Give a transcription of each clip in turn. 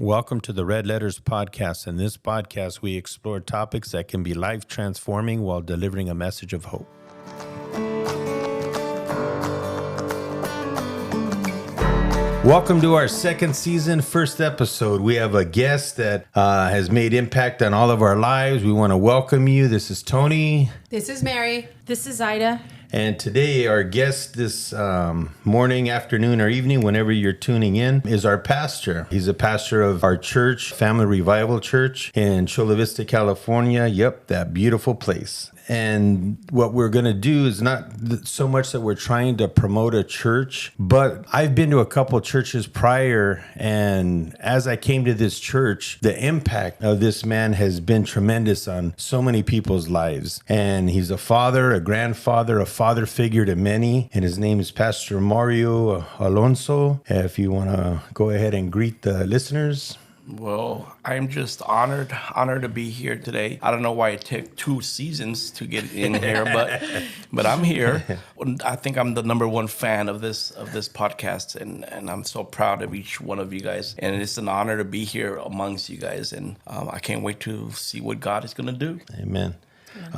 Welcome to the Red Letters Podcast. In this podcast, we explore topics that can be life-transforming while delivering a message of hope. Welcome to our second season, first episode. We have a guest that has made impact on all of our lives. We want to welcome you. This is Tony. This is Mary. This is Ida. And today, our guest this morning, afternoon, or evening, whenever you're tuning in, is our pastor. He's a pastor of our church, Family Revival Church in Chula Vista, California. Yep, that beautiful place. And what we're going to do is not so much that we're trying to promote a church, but I've been to a couple churches prior, and as I came to this church, the impact of this man has been tremendous on so many people's lives. And he's a father, a grandfather, a father figure to many, and his name is Pastor Mario Alonso. If you want to go ahead and greet the listeners. Well, I'm just honored to be here today. I don't know why it took 2 seasons to get in here, but I'm here. I think I'm the number one fan of this podcast, and I'm so proud of each one of you guys. And it's an honor to be here amongst you guys, and I can't wait to see what God is going to do. Amen.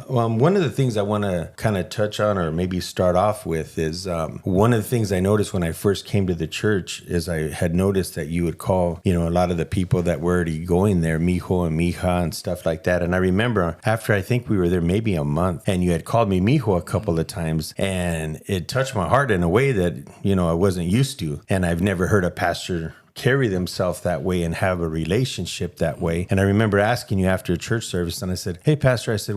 One of the things I want to kind of touch on or maybe start off with is one of the things I noticed when I first came to the church is I had noticed that you would call, a lot of the people that were already going there, mijo and mija and stuff like that. And I remember after I think we were there maybe a month and you had called me mijo a couple of times, and it touched my heart in a way that, I wasn't used to. And I've never heard a pastor carry themselves that way and have a relationship that way. And I remember asking you after a church service, and I said, "Hey, Pastor," I said,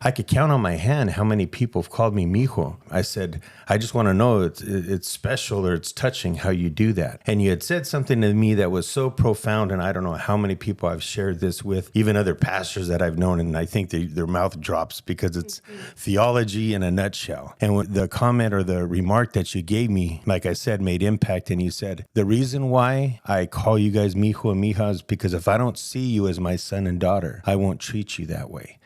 I could count on my hand how many people have called me mijo. I said, "I just want to know it's special or it's touching how you do that." And you had said something to me that was so profound, and I don't know how many people I've shared this with, even other pastors that I've known, and I think their mouth drops because it's theology in a nutshell. And the comment or the remark that you gave me, like I said, made impact. And you said, "The reason why I call you guys mijo and mija is because if I don't see you as my son and daughter, I won't treat you that way."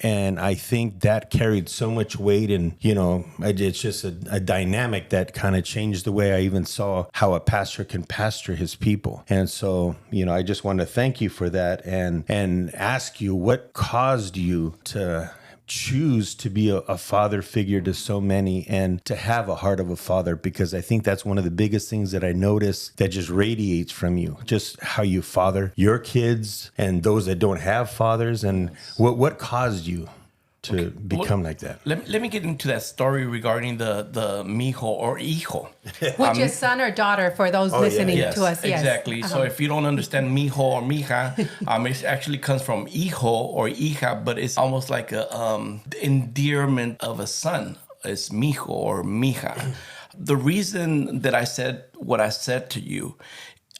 And I think that carried so much weight, and, it's just a dynamic that kind of changed the way I even saw how a pastor can pastor his people. And so, I just want to thank you for that and ask you what caused you to choose to be a father figure to so many and to have a heart of a father, because I think that's one of the biggest things that I notice that just radiates from you, just how you father your kids and those that don't have fathers. And what caused you to become like that? Let me get into that story regarding the mijo or hijo. Which is son or daughter for those listening to us. Yes, exactly. So if you don't understand mijo or mija, it actually comes from hijo or hija, but it's almost like a endearment of a son. It's mijo or mija. The reason that I said what I said to you,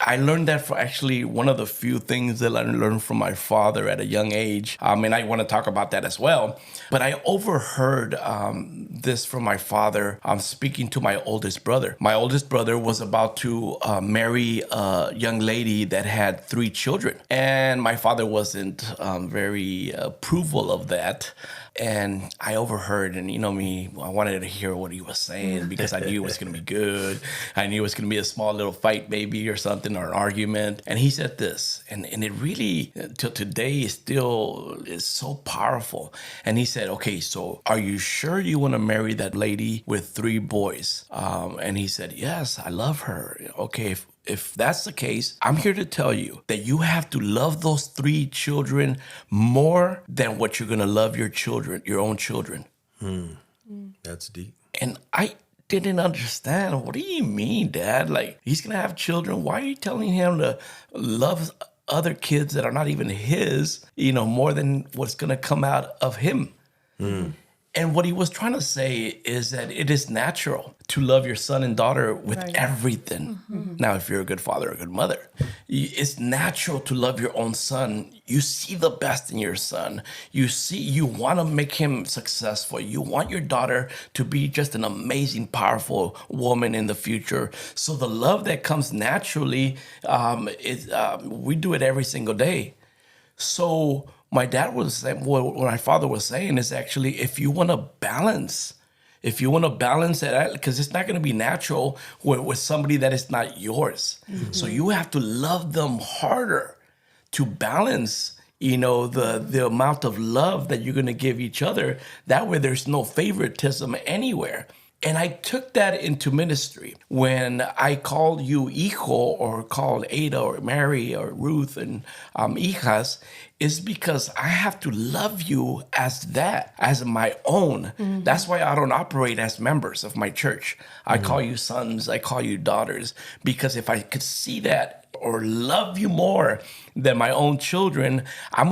I learned that for actually one of the few things that I learned from my father at a young age. And I want to talk about that as well. But I overheard this from my father. I'm speaking to my oldest brother. My oldest brother was about to marry a young lady that had 3 children. And my father wasn't very approval of that. And I overheard, and me, I wanted to hear what he was saying because I knew it was going to be good. I knew it was going to be a small little fight maybe or something, or an argument. And he said this, and it really, till today, is so powerful. And he said, "Okay, so are you sure you want to marry that lady with 3 boys?" And he said, "Yes, I love her." "Okay, if that's the case, I'm here to tell you that you have to love those 3 children more than what you're going to love your own children." That's deep. And I didn't understand. What do you mean, Dad? Like, he's going to have children. Why are you telling him to love other kids that are not even his, more than what's going to come out of him? And what he was trying to say is that it is natural to love your son and daughter with everything. Mm-hmm. Now, if you're a good father or a good mother, it's natural to love your own son. You see the best in your son. You want to make him successful. You want your daughter to be just an amazing, powerful woman in the future. So the love that comes naturally, we do it every single day. So my dad was saying, what my father was saying is actually, if you want to balance If you want to balance it, because it's not going to be natural with somebody that is not yours. So you have to love them harder to balance, the amount of love that you're going to give each other. That way there's no favoritism anywhere. And I took that into ministry. When I called you hijo, or called Ada or Mary or Ruth and hijas, is because I have to love you as that, as my own. That's why I don't operate as members of my church. I call you sons, I call you daughters, because if I could see that or love you more than my own children, I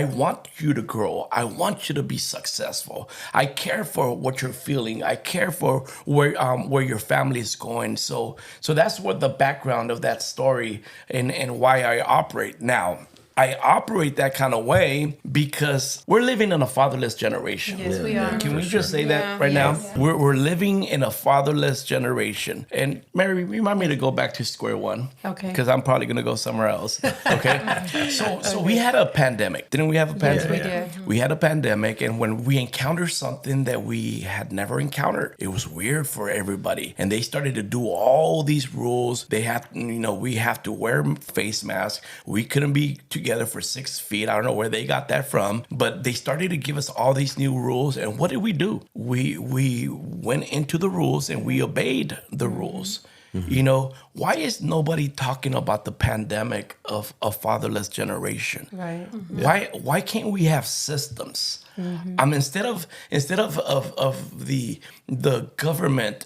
want you to grow. I want you to be successful. I care for what you're feeling. I care for where your family is going. So that's what the background of that story and why I operate now. I operate that kind of way because we're living in a fatherless generation. Yes, we are. Can we just say that right now? We're living in a fatherless generation. And Mary, remind me to go back to square one. Okay. Because I'm probably going to go somewhere else. Okay. So we had a pandemic. Didn't we have a pandemic? Yes, we did. We had a pandemic. And when we encountered something that we had never encountered, it was weird for everybody. And they started to do all these rules. We have to wear face masks. We couldn't be together for 6 feet. I don't know where they got that from, but they started to give us all these new rules. And what did we do? We went into the rules and we obeyed the rules. Why is nobody talking about the pandemic of a fatherless generation? Right. Why can't we have systems? Instead of the government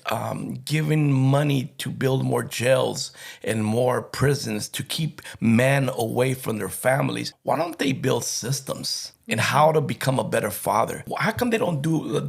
giving money to build more jails and more prisons to keep men away from their families, why don't they build systems in how to become a better father? How come they don't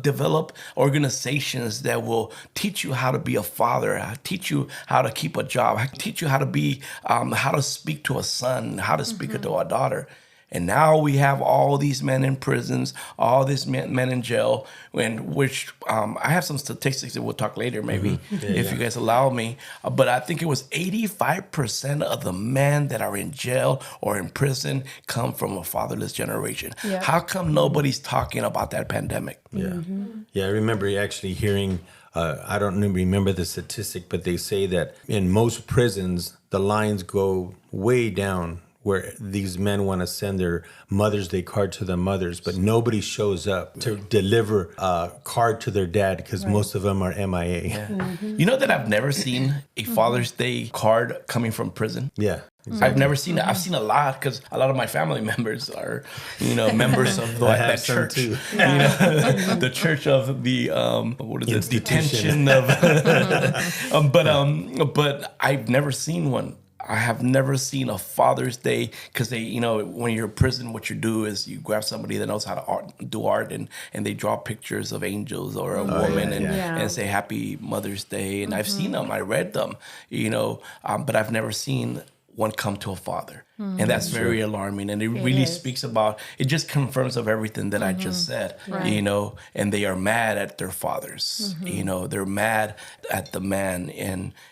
develop organizations that will teach you how to be a father, teach you how to keep a job, teach you how to be, how to speak to a son, how to speak to a daughter? And now we have all these men in prisons, all these men in jail, which I have some statistics that we'll talk later, maybe, if you guys allow me. But I think it was 85% of the men that are in jail or in prison come from a fatherless generation. Yeah. How come nobody's talking about that pandemic? Yeah, I remember actually hearing, I don't remember the statistic, but they say that in most prisons, the lines go way down where these men want to send their Mother's Day card to the mothers, but nobody shows up to deliver a card to their dad because most of them are MIA. Yeah. You know that I've never seen a Father's Day card coming from prison? Yeah. Exactly. I've never seen it. I've seen a lot because a lot of my family members are, members of that church. Too. The church of the detention of. But I've never seen one. I have never seen a Father's Day because they, when you're in prison, what you do is you grab somebody that knows how to do art and they draw pictures of angels or a woman and say Happy Mother's Day. And I've seen them, I read them, but I've never seen one come to a father. And that's very alarming. And it really speaks about, it just confirms of everything that I just said, and they are mad at their fathers. They're mad at the man.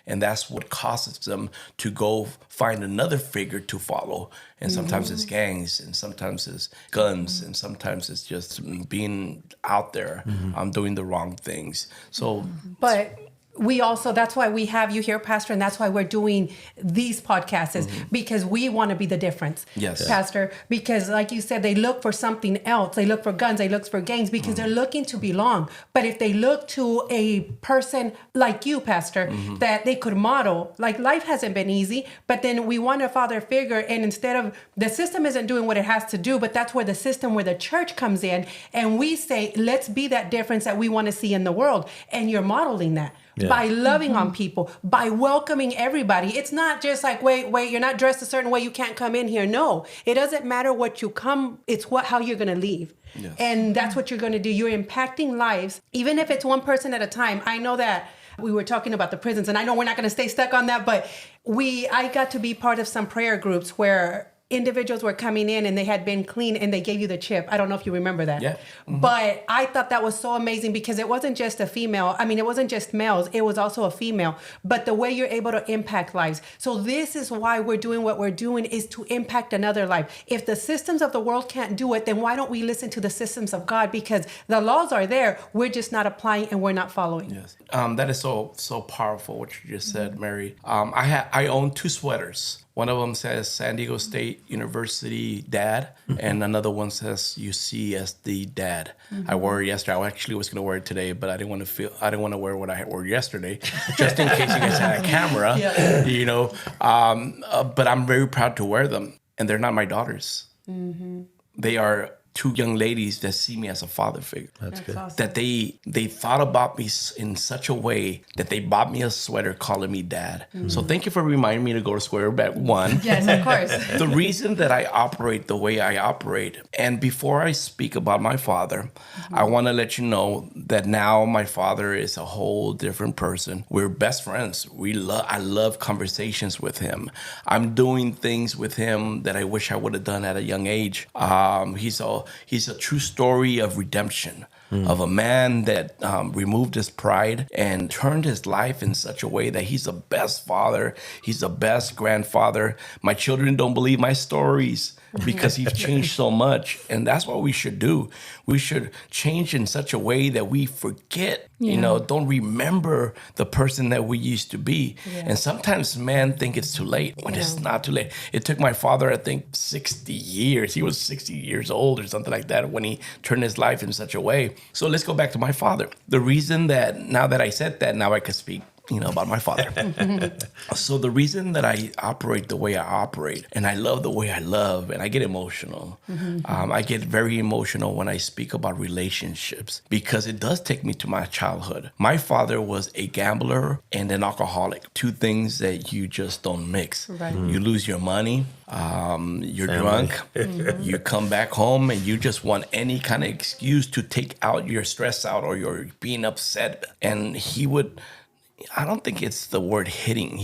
And that's what causes them to go find another figure to follow. And sometimes it's gangs, and sometimes it's guns, and sometimes it's just being out there, doing the wrong things. So, but we also, that's why we have you here, Pastor, and that's why we're doing these podcasts, because we want to be the difference, Pastor, because like you said, they look for something else. They look for guns, they look for gangs, because they're looking to belong. But if they look to a person like you, Pastor, that they could model, like life hasn't been easy, but then we want a father figure, and instead of, the system isn't doing what it has to do, but that's where the system, where the church comes in, and we say, let's be that difference that we want to see in the world, and you're modeling that. Yeah. By loving on people, by welcoming everybody. It's not just like, wait, you're not dressed a certain way, you can't come in here. No, it doesn't matter what you come, it's how you're going to leave. Yes. And that's what you're going to do. You're impacting lives, even if it's one person at a time. I know that we were talking about the prisons, and I know we're not going to stay stuck on that, but I got to be part of some prayer groups where individuals were coming in and they had been clean and they gave you the chip. I don't know if you remember that. Yeah. But I thought that was so amazing because it wasn't just a female. I mean, it wasn't just males. It was also a female. But the way you're able to impact lives. So this is why we're doing what we're doing, is to impact another life. If the systems of the world can't do it, then why don't we listen to the systems of God? Because the laws are there. We're just not applying and we're not following. Yes. That is so powerful what you just said, Mary. I own 2 sweaters. One of them says San Diego State University Dad, and another one says UCSD Dad. I wore it yesterday. I actually was going to wear it today, but I didn't want to wear what I wore yesterday, just in case you guys had a camera, you know. But I'm very proud to wear them, and they're not my daughters. They are 2 young ladies that see me as a father figure. That's good. Awesome. That they thought about me in such a way that they bought me a sweater calling me Dad. So thank you for reminding me to go to square back one. Yes, of course. The reason that I operate the way I operate, and before I speak about my father, I want to let you know that now my father is a whole different person. We're best friends. I love conversations with him. I'm doing things with him that I wish I would have done at a young age. He's a true story of redemption, of a man that removed his pride and turned his life in such a way that he's the best father. He's the best grandfather. My children don't believe my stories because he's changed so much. And that's what we should do. We should change in such a way that we forget, don't remember the person that we used to be. Yeah. And sometimes men think it's too late when it's not too late. It took my father, I think, 60 years. He was 60 years old or something like that when he turned his life in such a way. So let's go back to my father. The reason that now that I said that, now I can speak about my father. So the reason that I operate the way I operate, and I love the way I love, and I get emotional. I get very emotional when I speak about relationships because it does take me to my childhood. My father was a gambler and an alcoholic, 2 things that you just don't mix. Right. You lose your money, you're drunk, you come back home and you just want any kind of excuse to take out your stress out or you're being upset. And he would... I don't think it's the word hitting.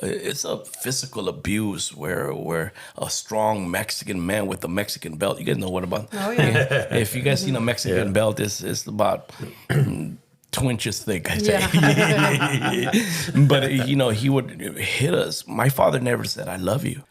It's a physical abuse where a strong Mexican man with a Mexican belt. You guys know what about? Oh yeah. If you guys seen a Mexican belt, it's about 2 inches thick, I'd say. But he would hit us. My father never said, "I love you."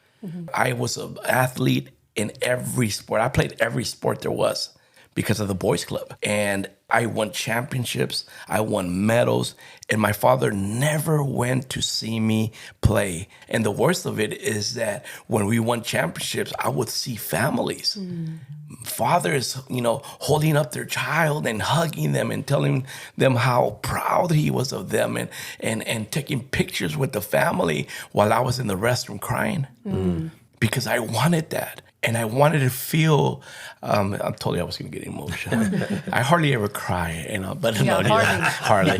I was an athlete in every sport. I played every sport there was because of the boys club. And I won championships, I won medals, and my father never went to see me play. And the worst of it is that when we won championships, I would see families. Fathers, holding up their child and hugging them and telling them how proud he was of them and taking pictures with the family while I was in the restroom crying. Because I wanted that. And I wanted to feel, I told you I was going to get emotional. I hardly ever cry, but hardly.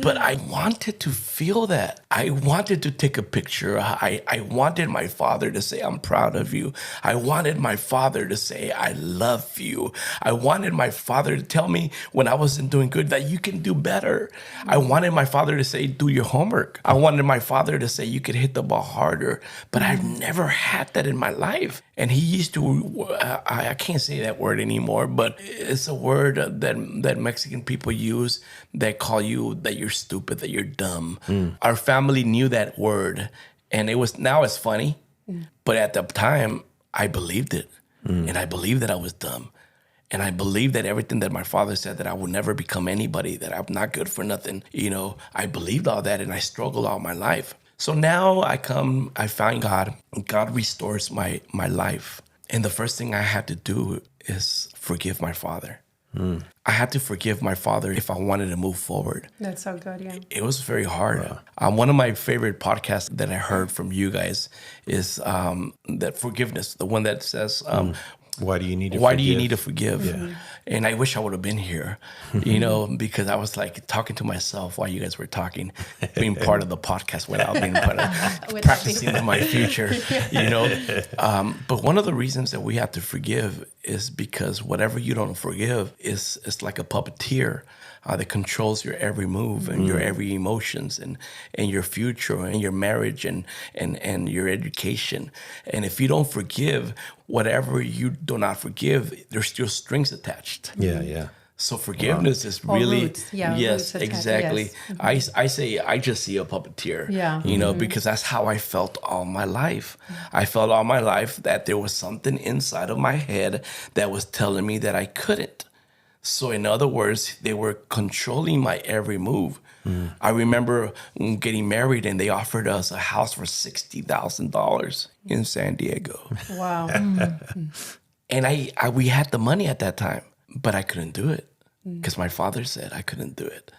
But I wanted to feel that. I wanted to take a picture. I wanted my father to say, "I'm proud of you." I wanted my father to say, "I love you." I wanted my father to tell me when I wasn't doing good that you can do better. I wanted my father to say, "Do your homework." I wanted my father to say, "You could hit the ball harder." But I've never had that in my life. And he used to, I can't say that word anymore, but it's a word that Mexican people use that call you, that you're stupid, that you're dumb. Our family knew that word. And now it's funny. But at the time, I believed it. And I believed that I was dumb. And I believed that everything that my father said, that I would never become anybody, that I'm not good for nothing. I believed all that and I struggled all my life. So now I find God. God restores my life. And the first thing I had to do is forgive my father. I had to forgive my father if I wanted to move forward. That's so good, yeah. It was very hard. One of my favorite podcasts that I heard from you guys is that forgiveness, the one that says, why do you need to forgive? Why do you need to forgive? Yeah. And I wish I would have been here, because I was like talking to myself while you guys were talking, being part of the podcast without being part of practicing my future, But one of the reasons that we have to forgive is because whatever you don't forgive is like a puppeteer that controls your every move and your every emotions and your future and your marriage and your education. And if you don't forgive, whatever you do not forgive, there's still strings attached. Yeah. So forgiveness is really, roots. Yeah, yes, roots exactly. Yes. I say I just see a puppeteer, because that's how I felt all my life. I felt all my life that there was something inside of my head that was telling me that I couldn't. So in other words, they were controlling my every move. I remember getting married and they offered us a house for $60,000 in San Diego. Wow. And we had the money at that time, but I couldn't do it because my father said I couldn't do it.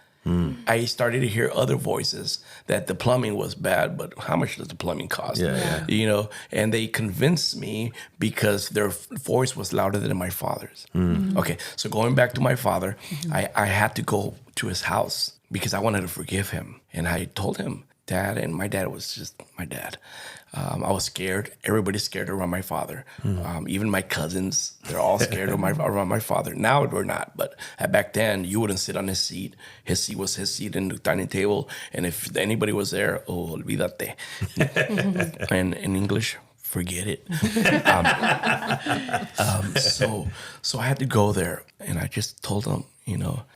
I started to hear other voices that the plumbing was bad, but how much does the plumbing cost? Yeah. And they convinced me because their voice was louder than my father's. Okay, so going back to my father, I had to go to his house because I wanted to forgive him. And I told him, Dad, and my dad was just my dad. I was scared. Everybody's scared around my father. Even my cousins, they're all scared around my father. Now we're not, but back then, you wouldn't sit on his seat. His seat was his seat in the dining table. And if anybody was there, olvídate. And in English, forget it. So I had to go there. And I just told him,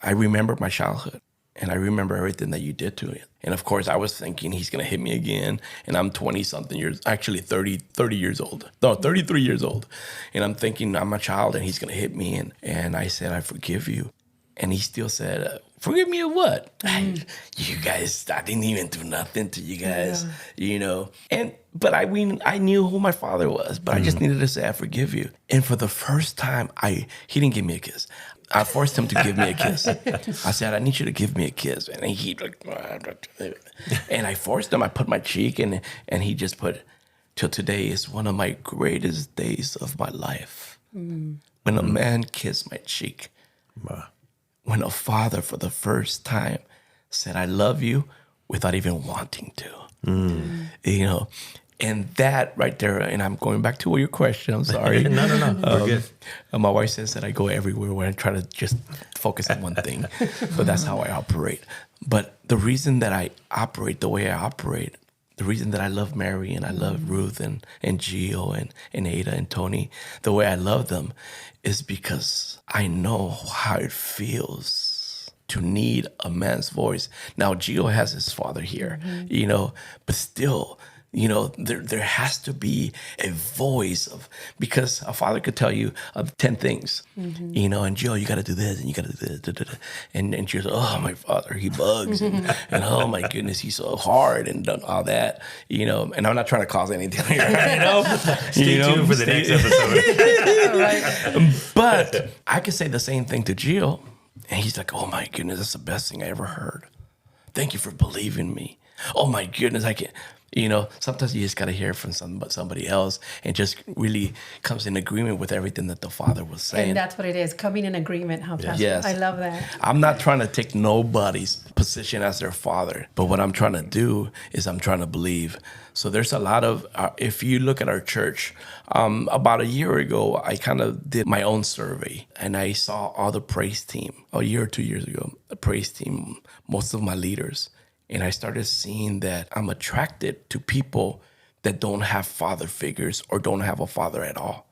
I remember my childhood. And I remember everything that you did to it. And of course, I was thinking he's going to hit me again. And I'm 20-something years, actually 30 years old. No, 33 years old. And I'm thinking I'm a child and he's going to hit me. And I said, I forgive you. And he still said, forgive me of what? You guys, I didn't even do nothing to you guys, But I knew who my father was. But I just needed to say, I forgive you. And for the first time, he didn't give me a kiss. I forced him to give me a kiss. I said, I need you to give me a kiss. And he and I forced him. I put my cheek and he just put, till today is one of my greatest days of my life. When a man kissed my cheek. When a father for the first time said, I love you without even wanting to. And that right there, and I'm going back to your question, I'm sorry. No. We're good. My wife says that I go everywhere when I try to just focus on one thing. So that's how I operate. But the reason that I operate the way I operate, the reason that I love Mary and I love Ruth and Gio and Ada and Tony, the way I love them is because I know how it feels to need a man's voice. Now, Gio has his father here, but still, there has to be a voice because a father could tell you 10 things, and Gio, you got to do this and you got to do this. And Gio's, oh, my father, he bugs. and oh my goodness, he's so hard and done all that, and I'm not trying to cause anything here, Stay tuned for the next episode. Right. But I could say the same thing to Gio, and he's like, oh my goodness, that's the best thing I ever heard. Thank you for believing me. Oh my goodness, I can't. Sometimes you just got to hear from somebody else and just really comes in agreement with everything that the father was saying. And that's what it is, coming in agreement, huh, Pastor? Yes. I love that. I'm not trying to take nobody's position as their father, but what I'm trying to do is I'm trying to believe. So there's a lot of, if you look at our church, about a year ago, I kind of did my own survey and I saw all the praise team, a year or 2 years ago, the praise team, most of my leaders. And I started seeing that I'm attracted to people that don't have father figures or don't have a father at all.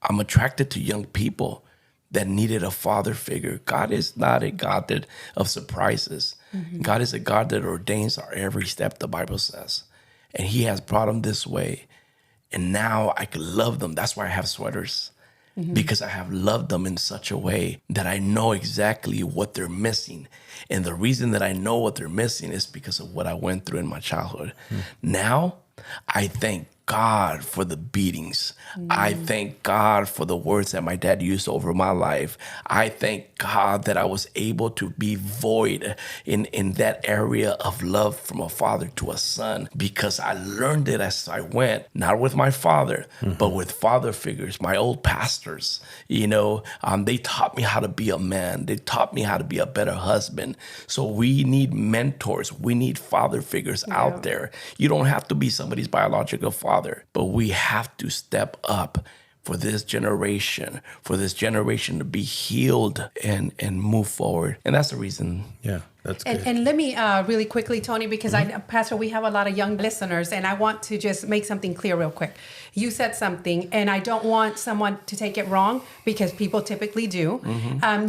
I'm attracted to young people that needed a father figure. God is not a God of surprises. God is a God that ordains our every step, the Bible says. And he has brought them this way. And now I can love them. That's why I have sweaters. Because I have loved them in such a way that I know exactly what they're missing. And the reason that I know what they're missing is because of what I went through in my childhood. Now, I thank God for the beatings. I thank God for the words that my dad used over my life. I thank God that I was able to be void in that area of love from a father to a son, because I learned it as I went, not with my father, but with father figures, my old pastors. They taught me how to be a man. They taught me how to be a better husband. So we need mentors. We need father figures out there. You don't have to be somebody's biological father, but we have to step up for this generation to be healed and move forward. And that's the reason. Yeah, that's good. And let me really quickly, Tony, because Pastor, we have a lot of young listeners, and I want to just make something clear real quick. You said something, and I don't want someone to take it wrong, because people typically do.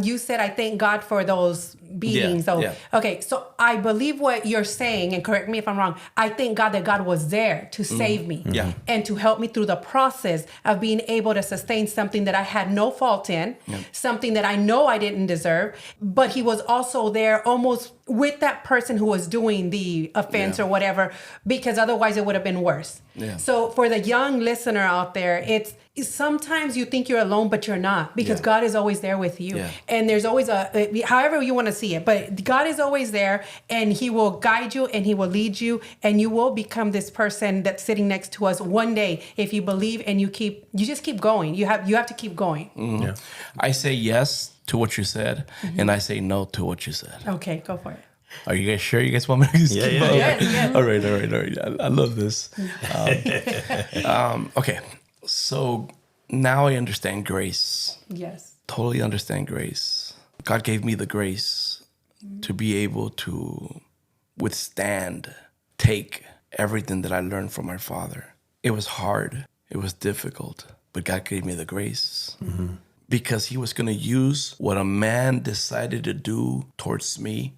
You said, I thank God for those beatings. Okay, so I believe what you're saying, and correct me if I'm wrong. I thank God that God was there to save me and to help me through the process of being able to sustain something that I had no fault in, something that I know I didn't deserve, but he was also there almost with that person who was doing the offense or whatever, because otherwise it would have been worse. So for the young listener out there, it's sometimes you think you're alone, but you're not, because God is always there with you. And there's always however you want to see it, but God is always there, and he will guide you and he will lead you, and you will become this person that's sitting next to us one day if you believe and you just keep going. You have to keep going. I say yes to what you said, and I say no to what you said. Okay, go for it. Are you guys sure? You guys want me to keep going? Yes. All right. I love this. Okay. So now I understand grace. Yes. Totally understand grace. God gave me the grace to be able to take everything that I learned from my father. It was hard. It was difficult. But God gave me the grace. Because he was going to use what a man decided to do towards me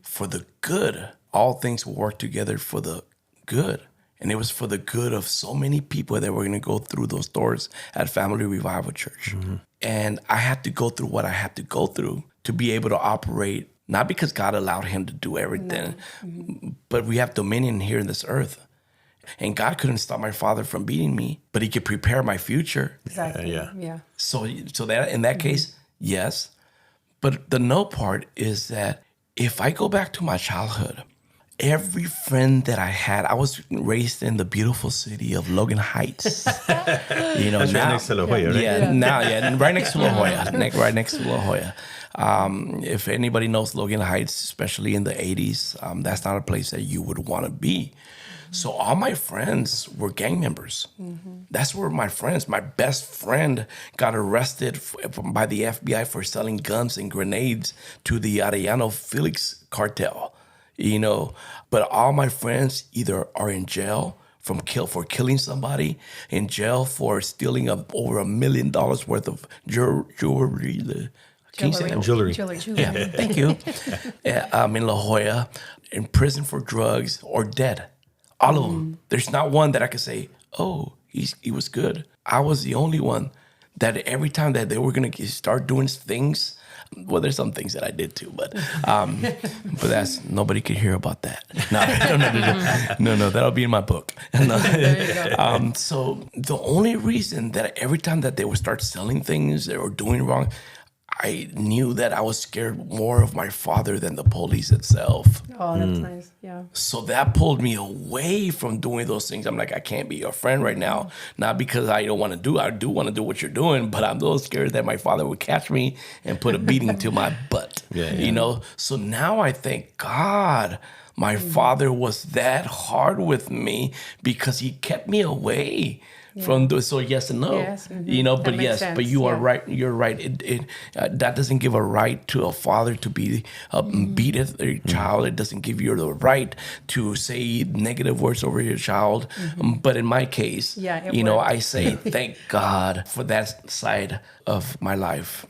for the good. All things will work together for the good. And it was for the good of so many people that were going to go through those doors at Family Revival Church. And I had to go through what I had to go through to be able to operate, not because God allowed him to do everything, but we have dominion here in this earth. And God couldn't stop my father from beating me, but he could prepare my future. Exactly. So that in that case, yes. But the no part is that if I go back to my childhood, every friend that I had, I was raised in the beautiful city of Logan Heights. That's right next to La Jolla, right? Right next to La Jolla. Right next to La Jolla. If anybody knows Logan Heights, especially in the 80s, that's not a place that you would want to be. So all my friends were gang members. That's where my best friend got arrested by the FBI for selling guns and grenades to the Arellano Felix cartel. But all my friends either are in jail for killing somebody, in jail for stealing over $1 million worth of jewelry. Can you say that? Jewelry. Yeah, thank you. In La Jolla, in prison for drugs, or dead. All of them. There's not one that I could say, oh, he was good. I was the only one that every time that they were going to start doing things, well, there's some things that I did too, but that's, nobody could hear about that. No, that'll be in my book. So the only reason that every time that they would start selling things or doing wrong, I knew that I was scared more of my father than the police itself. Oh, that's nice. Yeah. So that pulled me away from doing those things. I'm like, I can't be your friend right now. Not because I don't want to do. I do want to do what you're doing, but I'm a little scared that my father would catch me and put a beating to my butt. So now I thank God my father was that hard with me, because he kept me away. So yes and no, but yes, sense. But you are right. You're right. That doesn't give a right to a father to be beat their child. It doesn't give you the right to say negative words over your child. But in my case, I say thank God for that side of my life.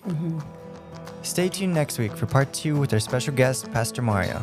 Stay tuned next week for part 2 with our special guest, Pastor Mario.